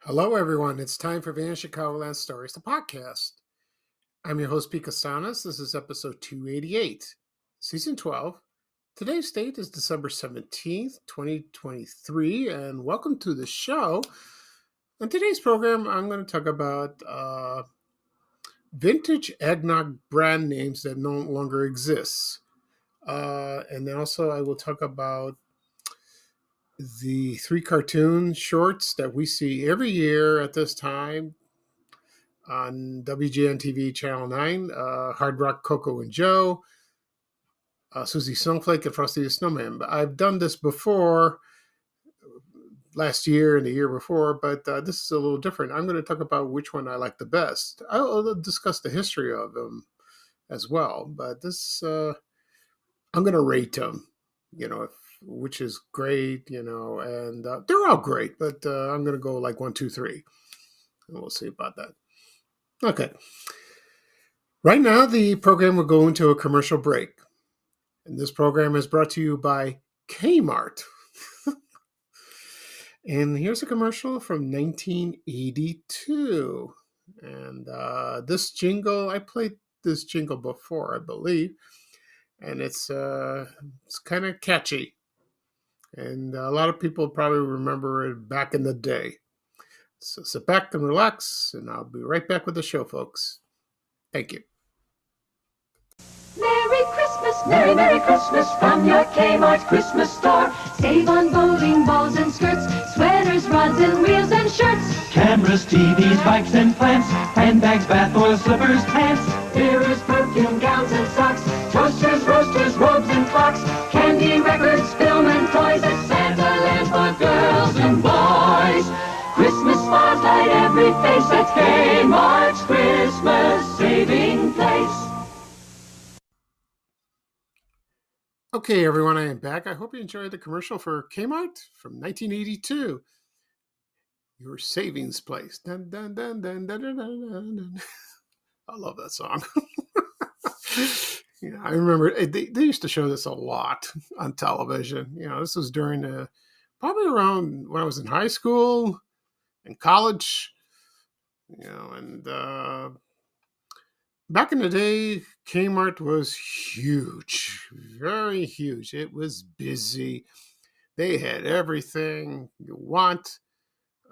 Hello, everyone. It's time for Van Chicagoland Stories, the podcast. I'm your host, Pete Castanas. This is episode 288, season 12. Today's date is December 17th, 2023, and welcome to the show. On today's program, I'm going to talk about vintage eggnog brand names that no longer exist. And then also I will talk about the 3 cartoon shorts that we see every year at this time on WGN-TV Channel 9, Hardrock, Coco, and Joe, Suzy Snowflake, and Frosty The Snowman. But I've done this before, last year and the year before, but this is a little different. I'm going to talk about which one I like the best. I'll discuss the history of them as well, but this, I'm going to rate them, which is great, and they're all great, but I'm going to go like 1, 2, 3, and we'll see about that. Okay. Right now, the program will go into a commercial break, and this program is brought to you by Kmart. And here's a commercial from 1982, and this jingle, I played this jingle before, I believe, and it's kind of catchy. And a lot of people probably remember it back in the day. So sit back and relax, and I'll be right back with the show, folks. Thank you. Merry Christmas, Merry, Merry Christmas from your Kmart Christmas store. Save on bowling balls and skirts, sweaters, rods and reels and shirts. Cameras, TVs, bikes and plants, handbags, bath oil, slippers, pants. Mirrors, perfume, gowns and socks, toasters, roasters, robes and clocks. Candy, records, film and toys at Santa Land for girls and boys. Christmas smiles light every face at Kmart's Christmas saving place. Okay, everyone, I am back. I hope you enjoyed the commercial for Kmart from 1982. Your savings place. Dun, dun, dun, dun, dun, dun, dun, dun. I love that song. I remember they used to show this a lot on television. This was during probably around when I was in high school and college. And back in the day, Kmart was huge, very huge. It was busy. They had everything you want.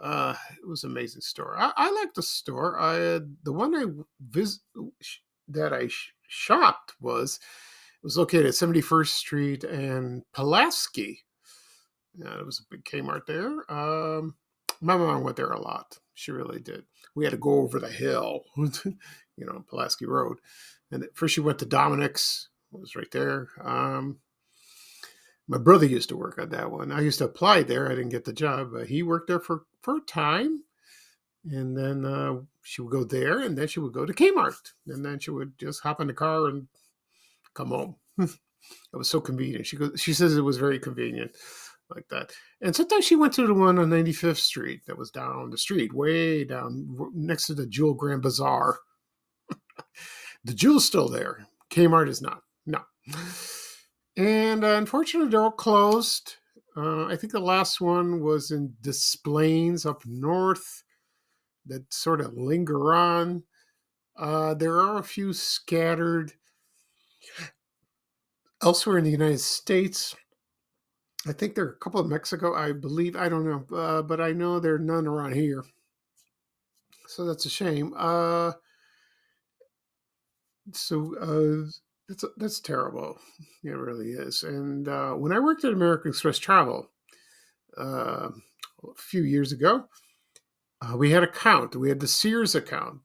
It was an amazing store. I liked the store. The one that I shopped was located at 71st Street and Pulaski. There was a big Kmart there. My mom went there a lot. She really did. We had to go over the hill, Pulaski Road. And first she went to Dominic's. It was right there. My brother used to work on that one. I used to apply there. I didn't get the job. But he worked there for a time. And then she would go there, and then she would go to Kmart. And then she would just hop in the car and come home. It was so convenient. She says it was very convenient like that. And sometimes she went to the one on 95th Street that was down the street, way down next to the Jewel Grand Bazaar. The Jewel's still there. Kmart is not. No. And unfortunately, they're all closed. I think the last one was in Des Plaines up north that sort of linger on. There are a few scattered elsewhere in the United States. I think there are a couple in Mexico, I believe. I don't know. But I know there are none around here. So that's a shame. That's terrible. It really is. And when I worked at American Express Travel a few years ago, we had account. We had the Sears account.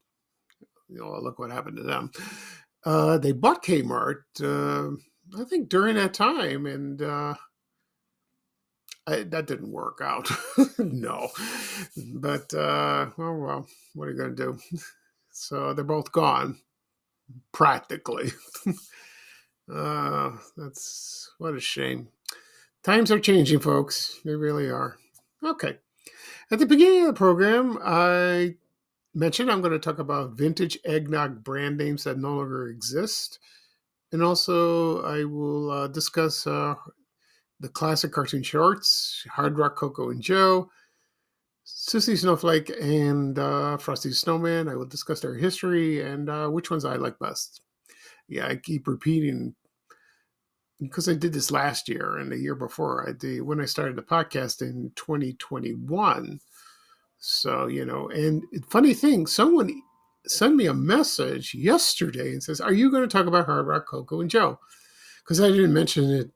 Look what happened to them. They bought Kmart, I think, during that time. And That didn't work out. No. But, well, what are you going to do? So they're both gone, practically. That's what a shame. Times are changing, folks. They really are. Okay. At the beginning of the program, I mentioned I'm going to talk about vintage eggnog brand names that no longer exist. And also, I will discuss the classic cartoon shorts, Hardrock, Coco, and Joe, Suzy Snowflake, and Frosty the Snowman. I will discuss their history and which ones I like best. Yeah, I keep repeating because I did this last year and the year before. I did when I started the podcast in 2021. So, and funny thing, someone sent me a message yesterday and says, "Are you going to talk about Hard Rock, Coco, and Joe?" Because I didn't mention it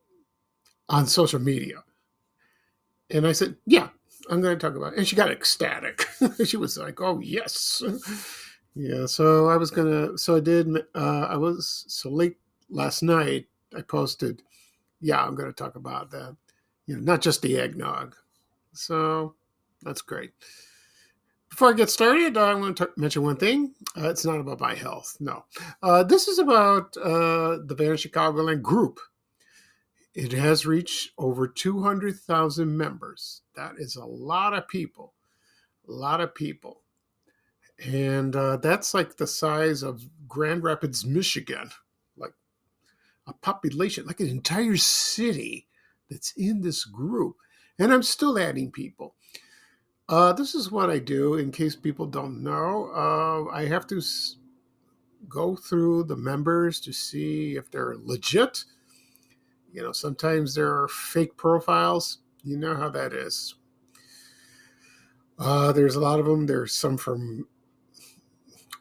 on social media. And I said, "Yeah, I'm going to talk about it." And she got ecstatic. She was like, "Oh, yes." Yeah, so I did, so late last night, I posted, "Yeah, I'm going to talk about that, not just the eggnog." So that's great. Before I get started, I want to mention one thing. It's not about my health. No. This is about the Band Chicagoland group. It has reached over 200,000 members. That is a lot of people. A lot of people. And that's like the size of Grand Rapids, Michigan. Like a population, like an entire city that's in this group. And I'm still adding people. This is what I do in case people don't know. I have to go through the members to see if they're legit. Sometimes there are fake profiles. You know how that is. There's a lot of them. There's some from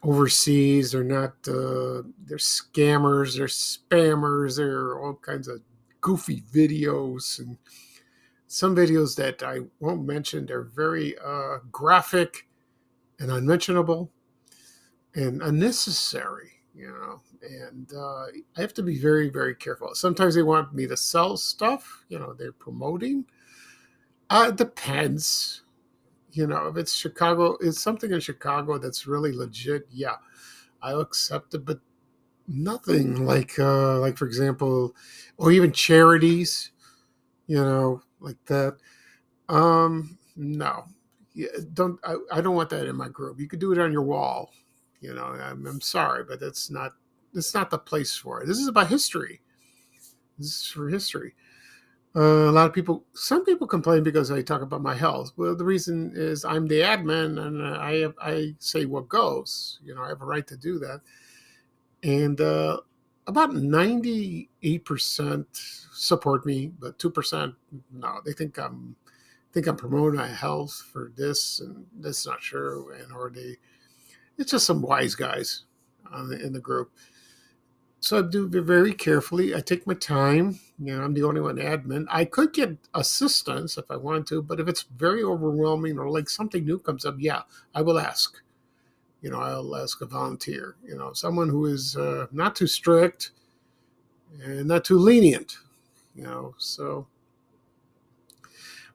overseas. They're not, they're scammers, they're spammers, they're all kinds of goofy videos. And some videos that I won't mention, they're very graphic and unmentionable and unnecessary, and I have to be very, very careful. Sometimes they want me to sell stuff, they're promoting. It depends, if it's Chicago, it's something in Chicago that's really legit. Yeah, I'll accept it, but nothing like for example, or even charities, like that. No, yeah, I don't want that in my group. You could do it on your wall. I'm sorry, but that's not the place for it. This is about history. This is for history. Some people complain because I talk about my health. Well, the reason is I'm the admin and I say what goes. I have a right to do that. And about 98% support me, but 2% no. They think I'm promoting my health for this, and that's not true. It's just some wise guys in the group. So I do it very carefully. I take my time. I'm the only one admin. I could get assistance if I want to, but if it's very overwhelming or like something new comes up, yeah, I will ask. I'll ask a volunteer. Someone who is not too strict and not too lenient. So.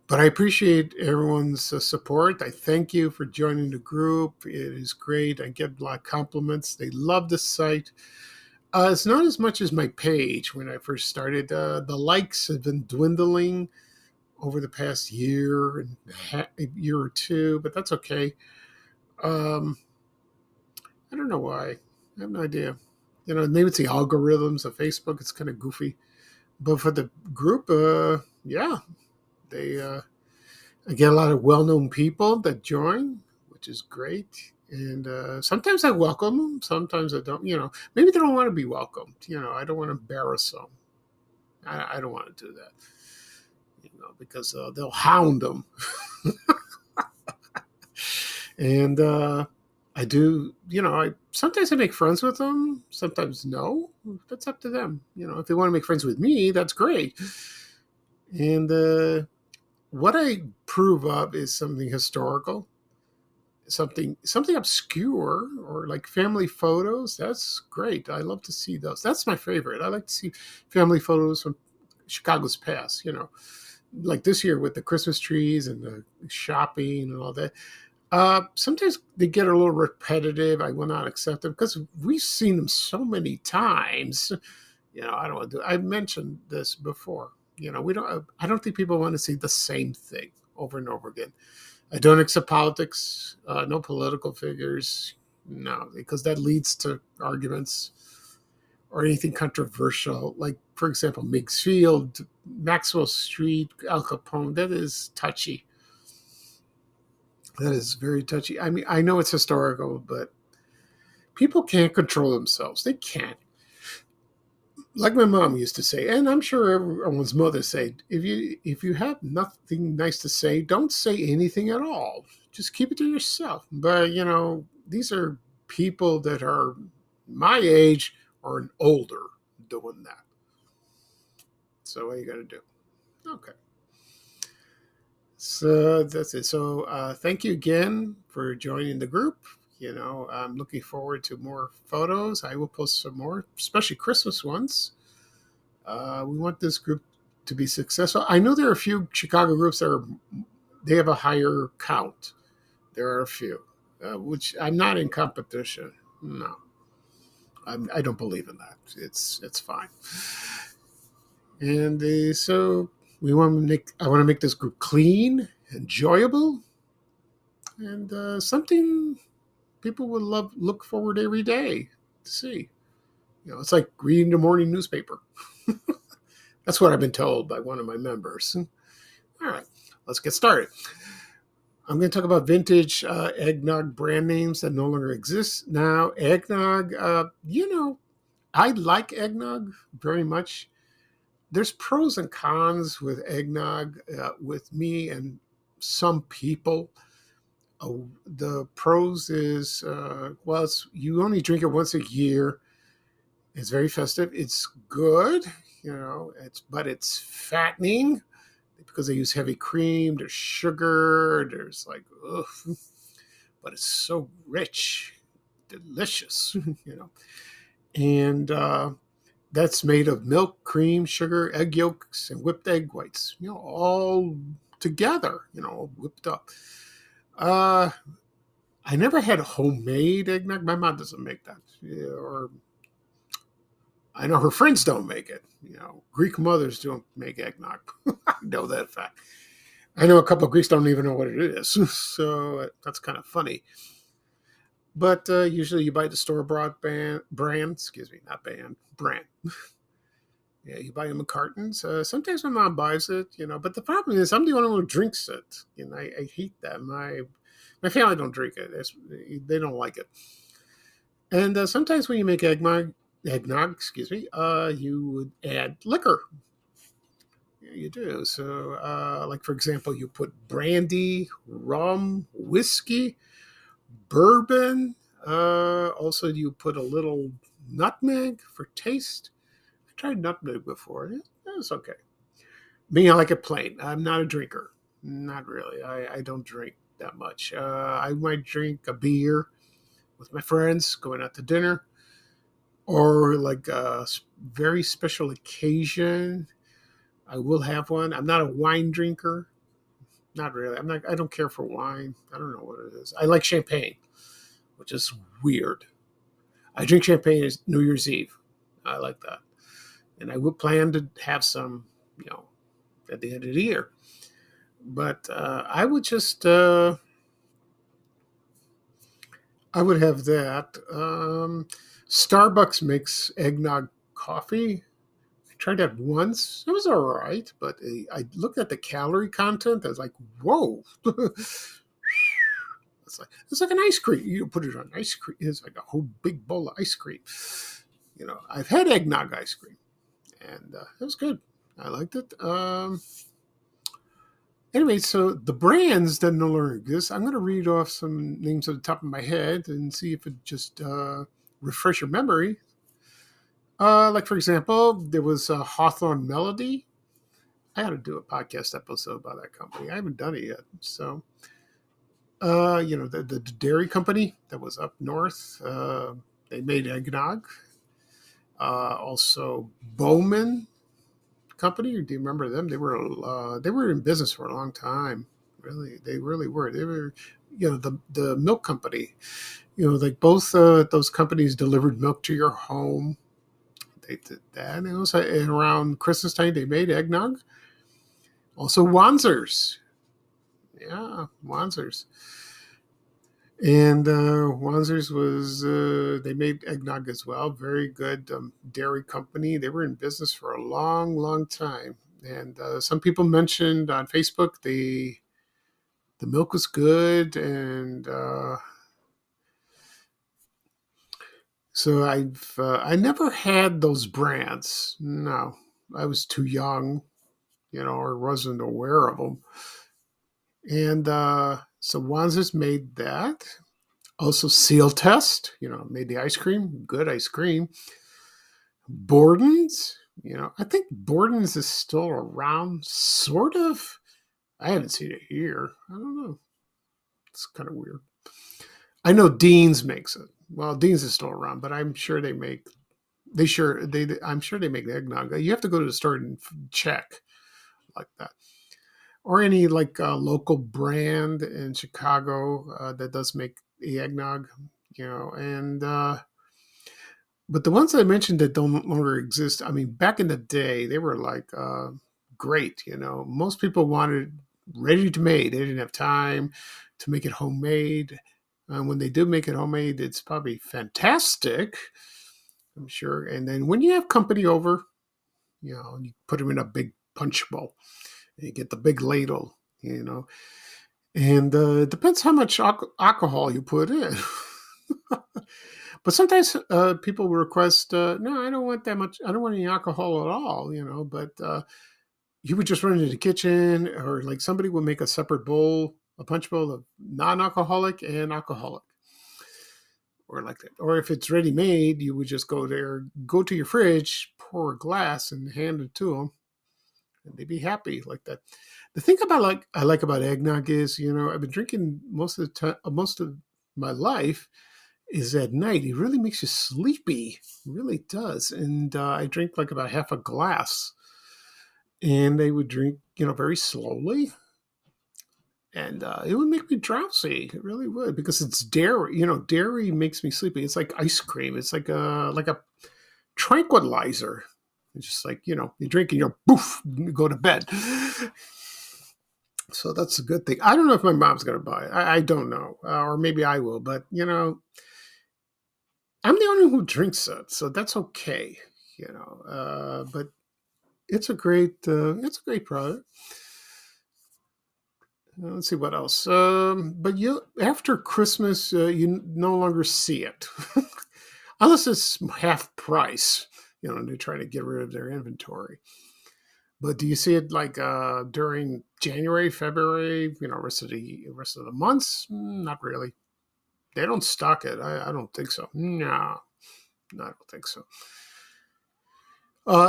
But I appreciate everyone's support. I thank you for joining the group. It is great. I get a lot of compliments. They love the site. It's not as much as my page when I first started. The likes have been dwindling over the past year and a year or two, but that's okay. I don't know why. I have no idea. Maybe it's the algorithms of Facebook. It's kind of goofy. But for the group, yeah, they I get a lot of well-known people that join, which is great. And sometimes I welcome them. Sometimes I don't. Maybe they don't want to be welcomed. I don't want to embarrass them. I don't want to do that. Because they'll hound them. And I do. Sometimes I make friends with them. Sometimes no. That's up to them. If they want to make friends with me, that's great. And what I prove up is something historical, something obscure, or like family photos. That's great. I love to see those. That's my favorite. I like to see family photos from Chicago's past. like this year with the Christmas trees and the shopping and all that. Sometimes they get a little repetitive. I will not accept them because we've seen them so many times. I don't want to do. I mentioned this before. We don't. I don't think people want to see the same thing over and over again. I don't accept politics. No political figures. No, because that leads to arguments or anything controversial. Like, for example, Meigs Field, Maxwell Street, Al Capone. That is touchy. That is very touchy. I mean, I know it's historical, but people can't control themselves. They can't. Like my mom used to say, and I'm sure everyone's mother said, if you have nothing nice to say, don't say anything at all. Just keep it to yourself. But these are people that are my age or older doing that. So what are you gonna do? Okay. So that's it. So thank you again for joining the group. I'm looking forward to more photos. I will post some more, especially Christmas ones. We want this group to be successful. I know there are a few Chicago groups they have a higher count. There are a few, which I'm not in competition. No, I don't believe in that. It's fine. And so I want to make this group clean, enjoyable, and something people will look forward every day to see. It's like reading the morning newspaper. That's what I've been told by one of my members. All right, let's get started. I'm going to talk about vintage eggnog brand names that no longer exist now. Eggnog, I like eggnog very much. There's pros and cons with eggnog with me and some people. The pros is, you only drink it once a year. It's very festive. It's good, but it's fattening because they use heavy cream. There's sugar. There's but it's so rich, delicious, and that's made of milk, cream, sugar, egg yolks, and whipped egg whites, all together, whipped up. I never had homemade eggnog. My mom doesn't make that, or I know her friends don't make it. Greek mothers don't make eggnog. I know that fact. I know a couple of Greeks don't even know what it is, so that's kind of funny. But usually you buy the store-bought brand. Yeah, you buy them in cartons. Sometimes my mom buys it, But the problem is I'm the only one who drinks it. I hate that. My family don't drink it. They don't like it. And sometimes when you make eggnog, you would add liquor. Yeah, you do. So, like for example, you put brandy, rum, whiskey, bourbon. Also, you put a little nutmeg for taste. I tried nutmeg before. It was okay. Me, I like it plain. I'm not a drinker. Not really. I don't drink that much. I might drink a beer with my friends, going out to dinner, or like a very special occasion. I will have one. I'm not a wine drinker. Not really. I don't care for wine. I don't know what it is. I like champagne, which is weird. I drink champagne as New Year's Eve. I like that. And I would plan to have some, at the end of the year. But I would just, I would have that. Starbucks makes eggnog coffee. I tried that once. It was all right, but I looked at the calorie content. I was like, whoa. It's like an ice cream. You put it on ice cream. It's like a whole big bowl of ice cream. I've had eggnog ice cream, and it was good. I liked it. Anyway, so the brands that no longer exist, I'm going to read off some names at the top of my head and see if it just refresh your memory. Like, for example, there was Hawthorne Melody. I got to do a podcast episode about that company. I haven't done it yet. So, the dairy company that was up north, they made eggnog. Also, Bowman Company. Do you remember them? They were in business for a long time. Really, they really were. They were, the milk company. Like both those companies delivered milk to your home. They did that. And also, and around Christmas time, they made eggnog. Also, Wanzers. Yeah, Wanzers. And Wanzers was, they made eggnog as well. Very good dairy company. They were in business for a long, long time. And some people mentioned on Facebook the milk was good. And so I never had those brands. No, I was too young, or wasn't aware of them. And so Wanzers made that. Also, Seal Test, made the ice cream, good ice cream. Borden's, I think Borden's is still around, sort of. I haven't seen it here. I don't know. It's kind of weird. I know Dean's makes it. Well, Dean's is still around, but I'm sure I'm sure they make the eggnog. You have to go to the store and check like that. Or any like local brand in Chicago that does make the eggnog, and but the ones I mentioned that don't longer exist, I mean, back in the day, they were like great. Most people wanted ready to made. They didn't have time to make it homemade. And when they do make it homemade, it's probably fantastic, I'm sure. And then when you have company over, you put them in a big punch bowl. And you get the big ladle, and it depends how much alcohol you put in. But sometimes people will request, no, I don't want that much. I don't want any alcohol at all, but you would just run into the kitchen, or like somebody will make a separate bowl, a punch bowl of non-alcoholic and alcoholic, or like that. Or if it's ready made, you would just go to your fridge, pour a glass and hand it to them. And they'd be happy like that. The thing I like about eggnog is, I've been drinking most of my life is at night. It really makes you sleepy. It really does. And I drink like about half a glass, and they would drink, very slowly. And it would make me drowsy. It really would, because it's dairy. Dairy makes me sleepy. It's like ice cream. It's like a tranquilizer. It's just like, you drink and you're poof, you go to bed. So that's a good thing. I don't know if my mom's going to buy it. I don't know. Or maybe I will. But, I'm the only one who drinks it. So that's okay. But it's a great product. Let's see what else. But after Christmas, you no longer see it. Unless it's half price. They're trying to get rid of their inventory. But do you see it like during January, February, rest of the months? Not really. They don't stock it. I don't think so. No, I don't think so.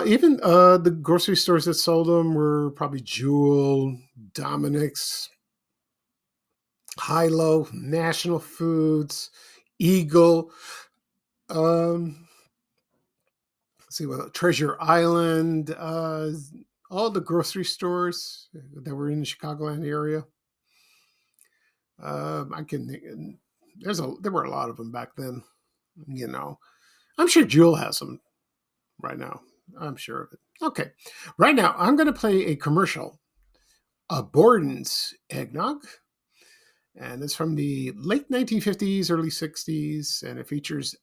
Even the grocery stores that sold them were probably Jewel, Dominic's, Hilo, National Foods, Eagle. See what Treasure Island, all the grocery stores that were in the Chicagoland area. There were a lot of them back then. I'm sure Jewel has them right now. I'm sure of it. Okay, right now I'm going to play a commercial, Borden's Eggnog, and it's from the late 1950s, early 60s, and it features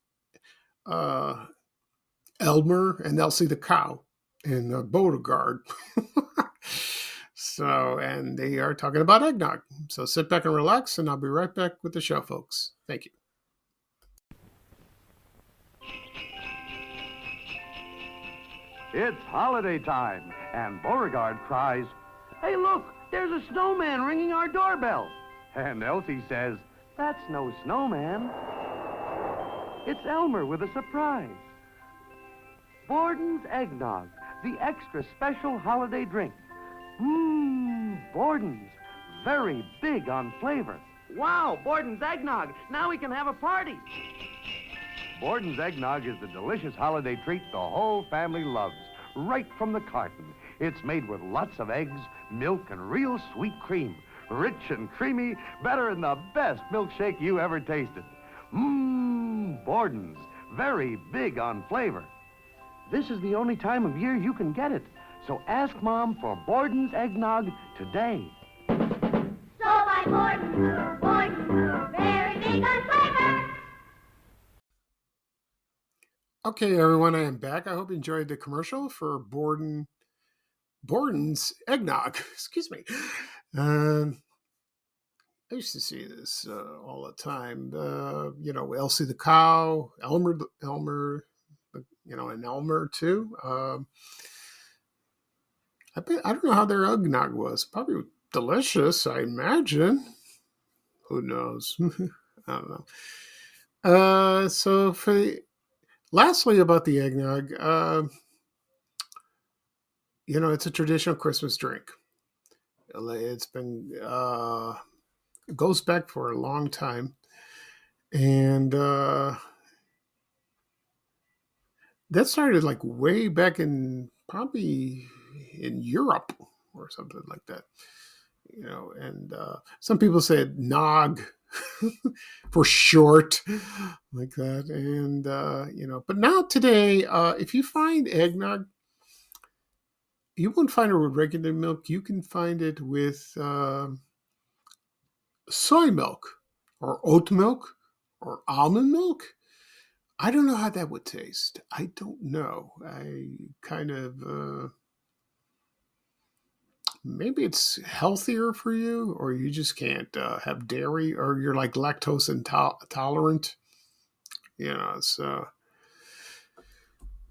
Elmer and Elsie the cow in Beauregard. And they are talking about eggnog. So sit back and relax, and I'll be right back with the show, folks. Thank you. It's holiday time, and Beauregard cries, "Hey, look, there's a snowman ringing our doorbell." And Elsie says, "That's no snowman. It's Elmer with a surprise." Borden's Eggnog, the extra special holiday drink. Borden's, very big on flavor. Wow, Borden's Eggnog. Now we can have a party. Borden's Eggnog is the delicious holiday treat the whole family loves, right from the carton. It's made with lots of eggs, milk, and real sweet cream. Rich and creamy, better than the best milkshake you ever tasted. Mmm, Borden's, very big on flavor. This is the only time of year you can get it. So ask Mom for Borden's Eggnog today. So by Borden's, very big on flavor. Okay, everyone, I am back. I hope you enjoyed the commercial for Borden's Eggnog. Excuse me. I used to see this all the time. Elsie the cow, Elmer, and Elmer too. I don't know how their eggnog was. Probably delicious, I imagine. Who knows? I don't know. Lastly, about the eggnog, it's a traditional Christmas drink. It's been it goes back for a long time, and that started like way back probably in Europe or something like that. And some people said nog for short, like that. And but now today, if you find eggnog, you won't find it with regular milk. You can find it with soy milk or oat milk or almond milk. I don't know how that would taste. I don't know. I kind of maybe it's healthier for you, or you just can't have dairy, or you're like lactose intolerant.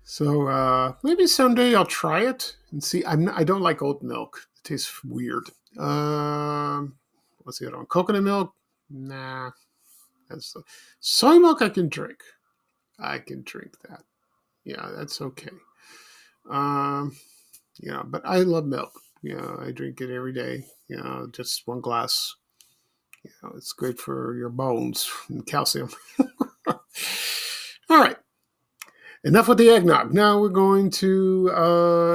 So maybe someday I'll try it and see. I don't like oat milk. It tastes weird. What's the other one? Coconut milk? Nah. Soy milk I can drink. I can drink that. Yeah, that's okay. But I love milk. I drink it every day. Just one glass. It's great for your bones and calcium. All right. Enough with the eggnog. Now we're going to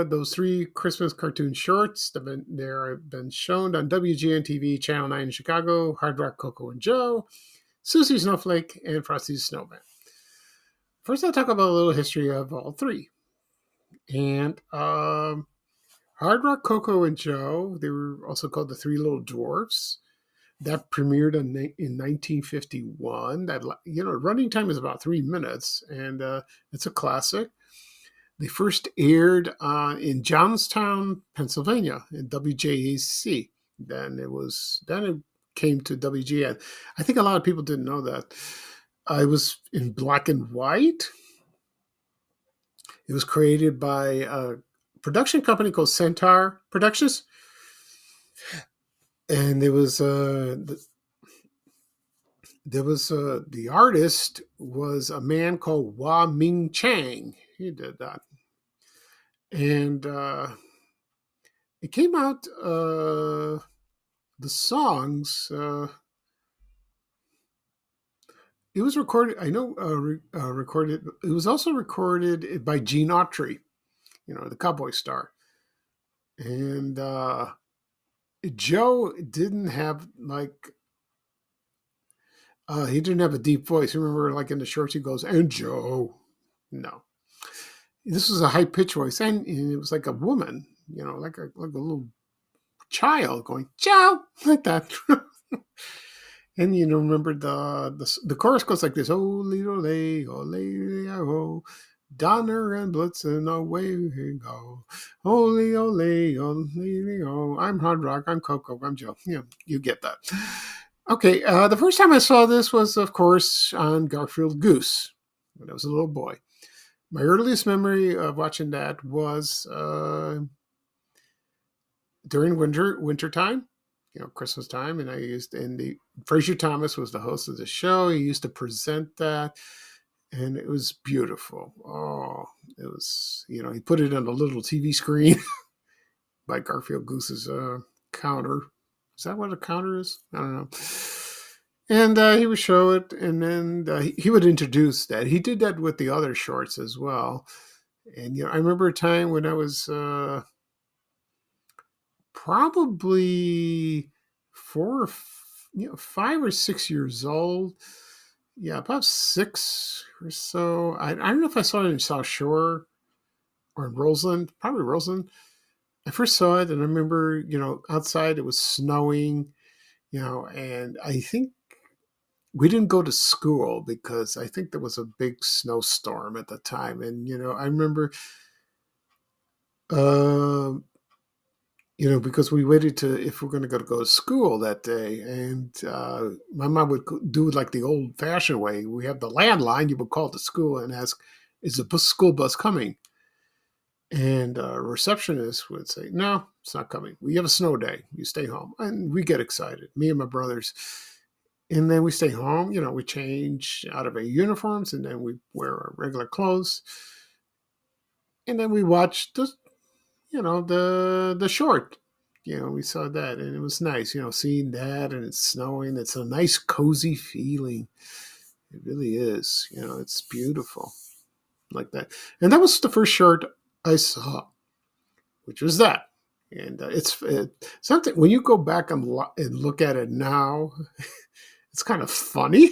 those 3 Christmas cartoon shorts that have been shown on WGN-TV, Channel 9 in Chicago, Hardrock, Coco and Joe, Suzy Snowflake, and Frosty The Snowman. First, I'll talk about a little history of all 3. And Hardrock, Coco, and Joe, they were also called the 3 Little Dwarfs. That premiered in 1951. That running time is about 3 minutes, and it's a classic. They first aired in Johnstown, Pennsylvania, in WJAC. Then it came to WGN. I think a lot of people didn't know that. It was in black and white. It was created by a production company called Centaur Productions. And there was the artist was a man called Wah Ming Chang. He did that. And it came out, the songs, it was recorded, I know, recorded, it was also recorded by Gene Autry, the cowboy star. And Joe didn't have he didn't have a deep voice. Remember, like in the shorts, he goes, "And Joe." No, this was a high pitched voice, and it was like a woman, like a little child going, "Joe," like that. And remember the chorus goes like this: "Oh, little lay, oh, lay, oh." Donner and Blitzen, away we go. Holy, ole, ole, I'm Hardrock, I'm Coco, I'm Joe. You get that. Okay, the first time I saw this was, of course, on Garfield Goose when I was a little boy. My earliest memory of watching that was during winter time, Christmas time, and Fraser Thomas was the host of the show. He used to present that. And it was beautiful. Oh, it was, he put it on a little TV screen by Garfield Goose's counter. Is that what a counter is? I don't know. And he would show it, and then he would introduce that. He did that with the other shorts as well. And, I remember a time when I was probably 5 or 6 years old. Yeah, about 6 or so. I don't know if I saw it in South Shore or in Roseland, probably Roseland. I first saw it, and I remember, outside it was snowing, and I think we didn't go to school because I think there was a big snowstorm at the time. And, I remember, uh, because we waited to, if we're going to go to school that day. And my mom would do it like the old fashioned way. We have the landline. You would call the school and ask, is the school bus coming? And a receptionist would say, no, it's not coming. We have a snow day. You stay home. And we get excited, me and my brothers. And then we stay home. We change out of our uniforms, and then we wear our regular clothes. And then we watch the short. We saw that, and it was nice, seeing that, and it's snowing. It's a nice, cozy feeling. It really is. It's beautiful like that. And that was the first short I saw, which was that. And it's something, when you go back and look at it now, it's kind of funny.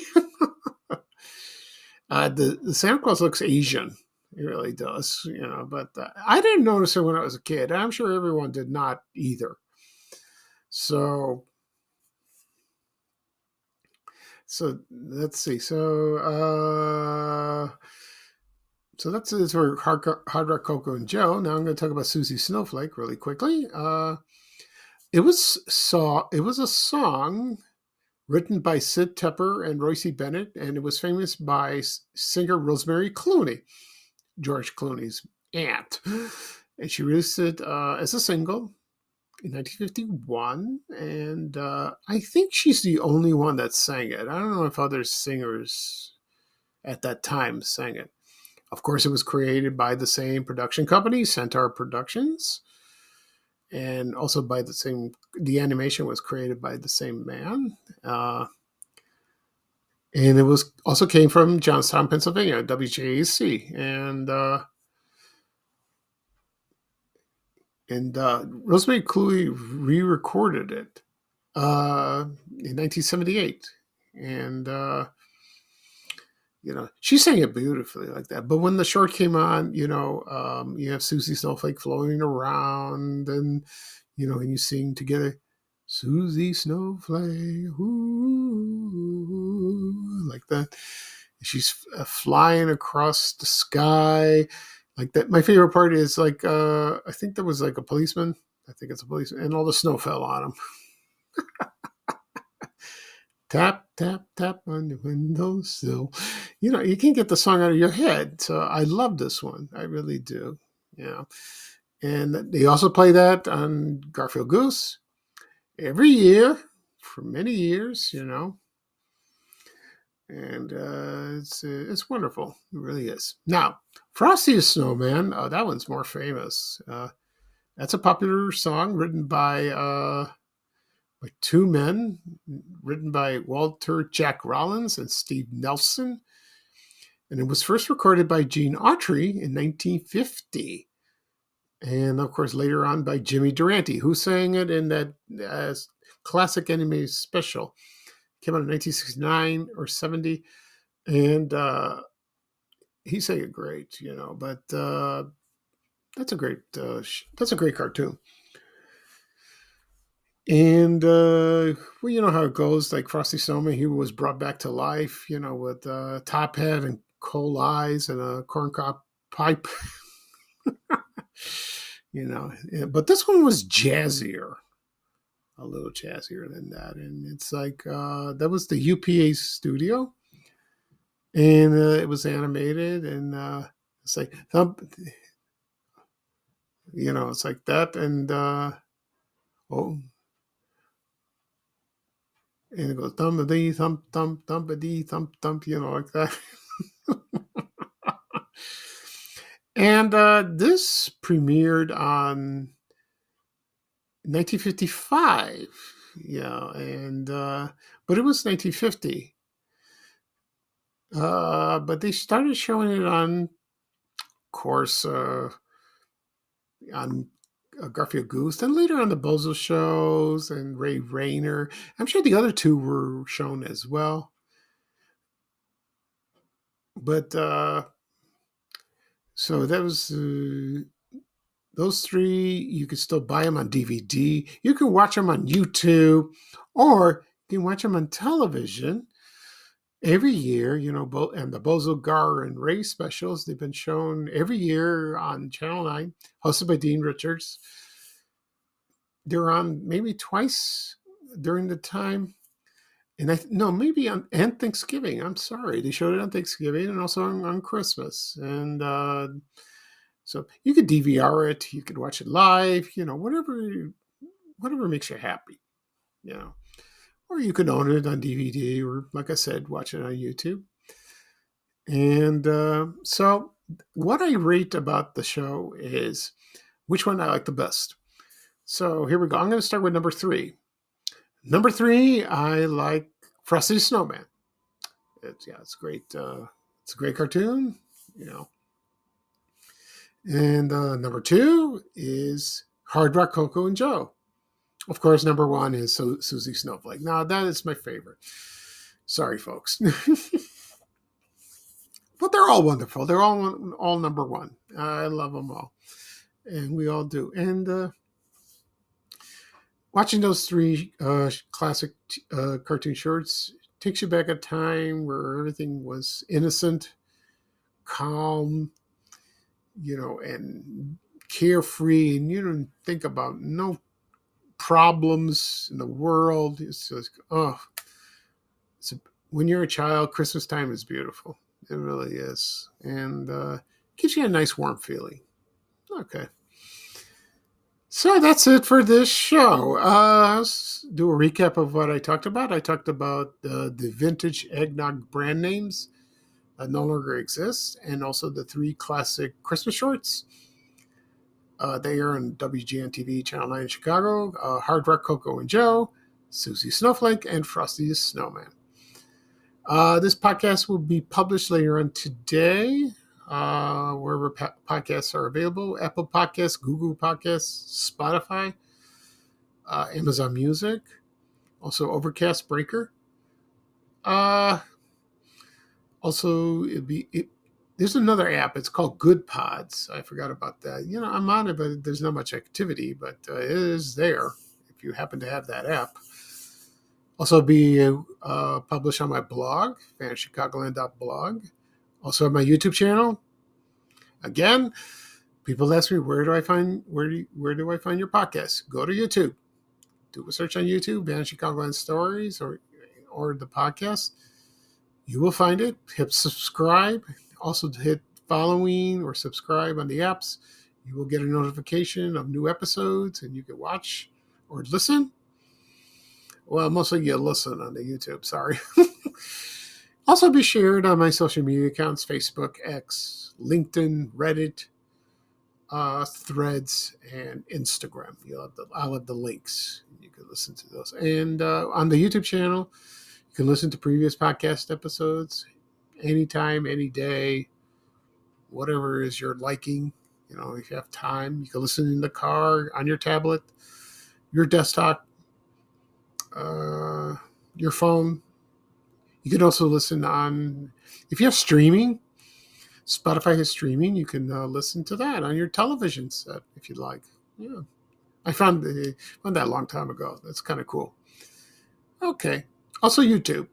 The Santa Claus looks Asian. It really does, but I didn't notice it when I was a kid. I'm sure everyone did not either. So let's see. So that's it for Hardrock, Coco, and Joe. Now I'm going to talk about Suzy Snowflake really quickly. It was a song written by Sid Tepper and Royce Bennett, and it was famous by singer Rosemary Clooney, George Clooney's aunt. And she released it as a single in 1951, and I think she's the only one that sang it. I don't know if other singers at that time sang it. Of course, it was created by the same production company, Centaur Productions, and also by the animation was created by the same man. And it was also came from Johnstown, Pennsylvania, WJAC. And Rosemary Clooney re-recorded it in 1978. And, she sang it beautifully like that. But when the short came on, you have Suzy Snowflake floating around, and, and you sing together, Suzy Snowflake, ooh, like that. She's flying across the sky like that. My favorite part is I think there was like a policeman. I think it's a policeman, and all the snow fell on him. Tap, tap, tap on the windowsill. You can't get the song out of your head. So I love this one. I really do. And they also play that on Garfield Goose every year for many years, And it's wonderful. It really is. Now, Frosty the Snowman, that one's more famous. That's a popular song written by two men, written by Walter Jack Rollins and Steve Nelson. And it was first recorded by Gene Autry in 1950. And, of course, later on by Jimmy Durante, who sang it in that classic anime special. Came out in 1969 or 70. And he sang it great, but that's a great cartoon. And, well, you know how it goes, like Frosty Snowman, he was brought back to life, with a top hat and coal eyes and a corncob pipe, but this one was jazzier, a little jazzier than that. And it's like, that was the UPA studio, and it was animated, and it's like, it's like that, and, and it goes thumpity thump thump thumpity thump thump, like that. And this premiered on 1955. And but it was 1950. But they started showing it on course on Garfield Goose. Then later on the Bozo shows and Ray Rayner. I'm sure the other two were shown as well. But so that was those three. You can still buy them on DVD. You can watch them on YouTube, or you can watch them on television. Every year, and the Bozo Gar and Ray specials, they've been shown every year on Channel 9, hosted by Dean Richards. They're on maybe twice during the time. And maybe on Thanksgiving. I'm sorry. They showed it on Thanksgiving and also on Christmas. And so you could DVR it. You could watch it live, whatever makes you happy, Or you could own it on DVD or, like I said, watch it on YouTube. And so what I rate about the show is which one I like the best. So here we go. I'm going to start with number 3. Number 3, I like Frosty the Snowman. It's great. It's a great cartoon, And number 2 is Hardrock, Coco, and Joe. Of course, number 1 is Suzy Snowflake. Now, that is my favorite. Sorry, folks. But they're all wonderful. They're all number 1. I love them all. And we all do. And watching those 3 classic cartoon shorts takes you back a time where everything was innocent, calm, and carefree. And you don't think about no problems in the world. It's just, when you're a child, Christmas time is beautiful. It really is. And gives you a nice warm feeling. Okay. So that's it for this show. Let's do a recap of what I talked about. I talked about the vintage eggnog brand names that no longer exist, and also the 3 classic Christmas shorts. They are on WGN TV, Channel 9 in Chicago, Hardrock, Coco, and Joe, Suzy Snowflake, and Frosty the Snowman. This podcast will be published later on today, wherever podcasts are available: Apple Podcasts, Google Podcasts, Spotify, Amazon Music, also Overcast, Breaker. Also, there's another app. It's called Good Pods. I forgot about that. I'm on it, but there's not much activity, but it is there if you happen to have that app. Also be published on my blog, fanchicagoland.blog. Also on my YouTube channel. Again, people ask me, where do I find your podcast? Go to YouTube. Do a search on YouTube, Van Chicagoland Stories, or the podcast. You will find it. Hit subscribe. Also hit following or subscribe on the apps. You will get a notification of new episodes, and you can watch or listen. Well, mostly you listen on the YouTube. Sorry. Also be shared on my social media accounts: Facebook, X, LinkedIn, Reddit, Threads, and Instagram. I'll have the links. You can listen to those. And on the YouTube channel, you can listen to previous podcast episodes anytime, any day, whatever is your liking. If you have time, you can listen in the car, on your tablet, your desktop, your phone. You can also listen on, if you have streaming, Spotify has streaming, you can listen to that on your television set if you'd like. Yeah, I found that a long time ago. That's kind of cool. Okay. Also YouTube.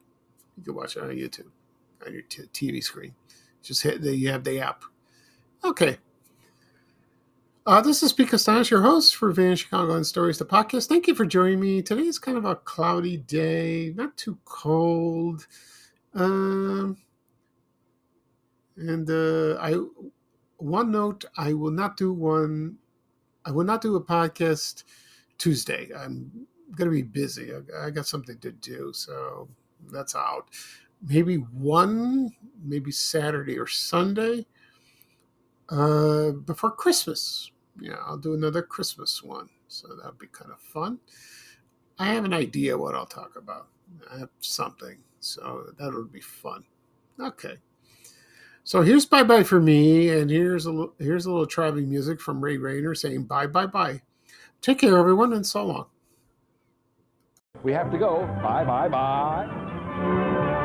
You can watch it on YouTube, on your TV screen. Just you have the app. Okay. This is Pete Costanis, your host for Van Chicagoland Stories, the podcast. Thank you for joining me. Today is kind of a cloudy day, not too cold. One note, I will not do a podcast Tuesday. I'm going to be busy. I got something to do, so that's out. Maybe Saturday or Sunday before Christmas. Yeah, I'll do another Christmas one, so that'll be kind of fun. I have an idea what I'll talk about. I have something, so that'll be fun. Okay. So here's Bye Bye for me, and here's a little traveling music from Ray Rayner saying bye, bye, bye. Take care, everyone, and so long. We have to go. Bye, bye, bye.